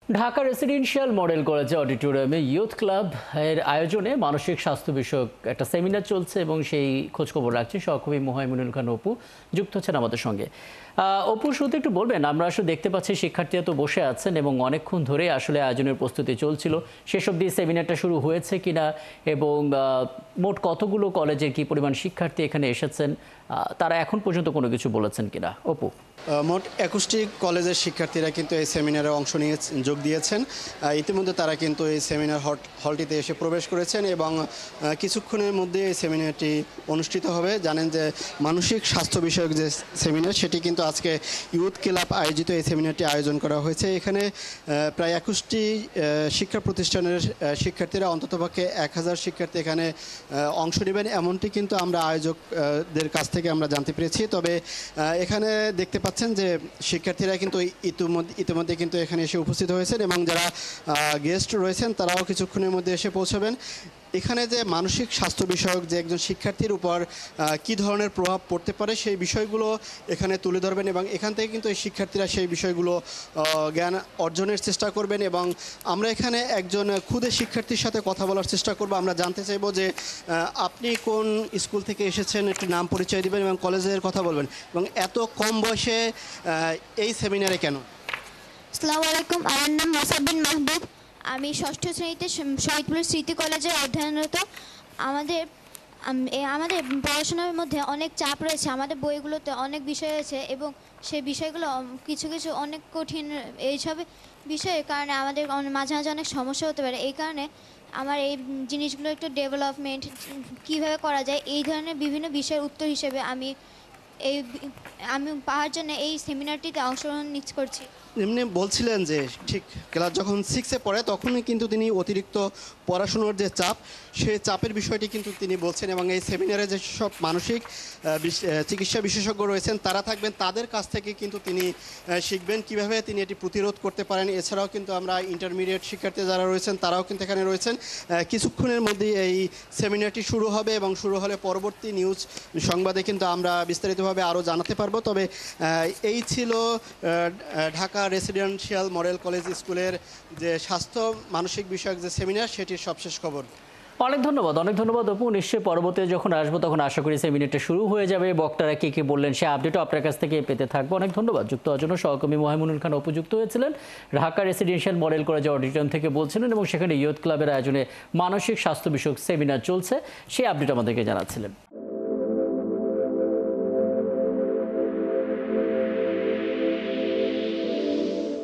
Dhaka residential model কলেজে অডিটোরিয়ামে youth club এর আয়োজনে মানসিক স্বাস্থ্য বিষয়ক একটা সেমিনার চলছে এবং সেই খোঁজখবর রাখছেন সহকর্মী মোহাইমিনুল খান অপু যুক্ত হচ্ছেন আমাদের সঙ্গে। অপু, শুধু একটু বলবেন, আমরা আসলে দেখতে পাচ্ছি শিক্ষার্থীরা তো বসে আছেন এবং অনেকক্ষণ ধরে আসলে আয়োজনের প্রস্তুতি চলছিল, শেষ অবধি সেমিনারটা শুরু হয়েছে কিনা এবং মোট কতগুলো কলেজের কি পরিমাণ শিক্ষার্থী এখানে এসেছেন, তারা এখন পর্যন্ত কোনো কিছু বলেছেন কিনা? অপু, মোট 21টি কলেজের শিক্ষার্থীরা কিন্তু এই সেমিনারে অংশ নিয়ে যোগ দিয়েছেন। ইতিমধ্যে তারা কিন্তু এই সেমিনার হলটিতে এসে প্রবেশ করেছেন এবং কিছুক্ষণের মধ্যে এই সেমিনারটি অনুষ্ঠিত হবে। জানেন যে মানসিক স্বাস্থ্য বিষয়ক যে সেমিনার, সেটি কিন্তু আজকে ইউথ ক্লাব আয়োজিত এই সেমিনারটি আয়োজন করা হয়েছে। এখানে প্রায় 21টি শিক্ষা প্রতিষ্ঠানের শিক্ষার্থীরা, অন্ততপক্ষে 1000 শিক্ষার্থী এখানে অংশ নেবেন, এমনটি কিন্তু আমরা আয়োজকদের কাছ থেকে আমরা জানতে পেরেছি। তবে এখানে দেখতে পাচ্ছেন যে শিক্ষার্থীরা কিন্তু ইতিমধ্যে কিন্তু এখানে এসে উপস্থিত হয়েছেন এবং যারা গেস্ট রয়েছেন তারাও কিছুক্ষণের মধ্যে এসে পৌঁছাবেন। এখানে যে মানসিক স্বাস্থ্য বিষয়ক যে একজন শিক্ষার্থীর উপর কী ধরনের প্রভাব পড়তে পারে সেই বিষয়গুলো এখানে তুলে ধরবেন এবং এখান থেকে কিন্তু এই শিক্ষার্থীরা সেই বিষয়গুলো জ্ঞান অর্জনের চেষ্টা করবেন। এবং আমরা এখানে একজন ক্ষুদে শিক্ষার্থীর সাথে কথা বলার চেষ্টা করব। আমরা জানতে চাইব যে আপনি কোন স্কুল থেকে এসেছেন, একটু নাম পরিচয় দিবেন এবং কলেজের কথা বলবেন এবং এত কম বয়সে এই সেমিনারে কেন? আসসালামু আলাইকুম, আমার নাম মোসাবিন মাহবুব। আমি ষষ্ঠ শ্রেণীতে শহীদপুর স্মৃতি কলেজে অধ্যয়নরত। আমাদের পড়াশোনার মধ্যে অনেক চাপ রয়েছে, আমাদের বইগুলোতে অনেক বিষয় আছে এবং সেই বিষয়গুলো কিছু কিছু অনেক কঠিন। এইসব বিষয়ের কারণে আমাদের মাঝে মাঝে অনেক সমস্যা হতে পারে। এই কারণে আমার এই জিনিসগুলো একটু ডেভেলপমেন্ট কীভাবে করা যায় এই ধরনের বিভিন্ন বিষয়ের উত্তর হিসেবে আমি পাওয়ার জন্য এই সেমিনারটিতে অংশগ্রহণ করছি। এমনি বলছিলেন যে ঠিক ক্লাস যখন 6-এ পড়ে তখনই কিন্তু তিনি অতিরিক্ত পড়াশুনোর যে চাপ, সেই চাপের বিষয়টি কিন্তু তিনি বলছেন এবং এই সেমিনারে যে সব মানসিক চিকিৎসা বিশেষজ্ঞ রয়েছেন তারা থাকবেন, তাদের কাছ থেকে কিন্তু তিনি শিখবেন কীভাবে তিনি এটি প্রতিরোধ করতে পারেন। এছাড়াও কিন্তু আমরা ইন্টারমিডিয়েট শিক্ষার্থী যারা রয়েছেন তারাও কিন্তু এখানে রয়েছেন। কিছুক্ষণের মধ্যেই এই সেমিনারটি শুরু হবে এবং শুরু হলে পরবর্তী নিউজ সংবাদে কিন্তু আমরা বিস্তারিতভাবে আরও জানাতে পারবো। তবে এই ছিল ঢাকা রেসিডেন্সিয়াল মডেল কলেজ স্কুলের যে স্বাস্থ্য মানসিক বিষয়ক যে সেমিনার, সেটির সবশেষ খবর। অনেক ধন্যবাদ অপু। নিশ্চয়ই পরবর্তীতে যখন আসবো তখন আশা করি সেমিনারটা শুরু হয়ে যাবে, বক্তারা কে বললেন সে আপডেটও আপনার কাছ থেকে পেতে থাকবো। অনেক ধন্যবাদ। যুক্ত হওয়ার জন্য সহকর্মী মোহাইমিনুল খান উপযুক্ত হয়েছিলেন, Dhaka residential model college auditorium থেকে বলছিলেন এবং সেখানে ইয়ুথ ক্লাবের আয়োজনে মানসিক স্বাস্থ্য বিষয়ক সেমিনার চলছে, সেই আপডেট আমাদেরকে জানাচ্ছিলেন।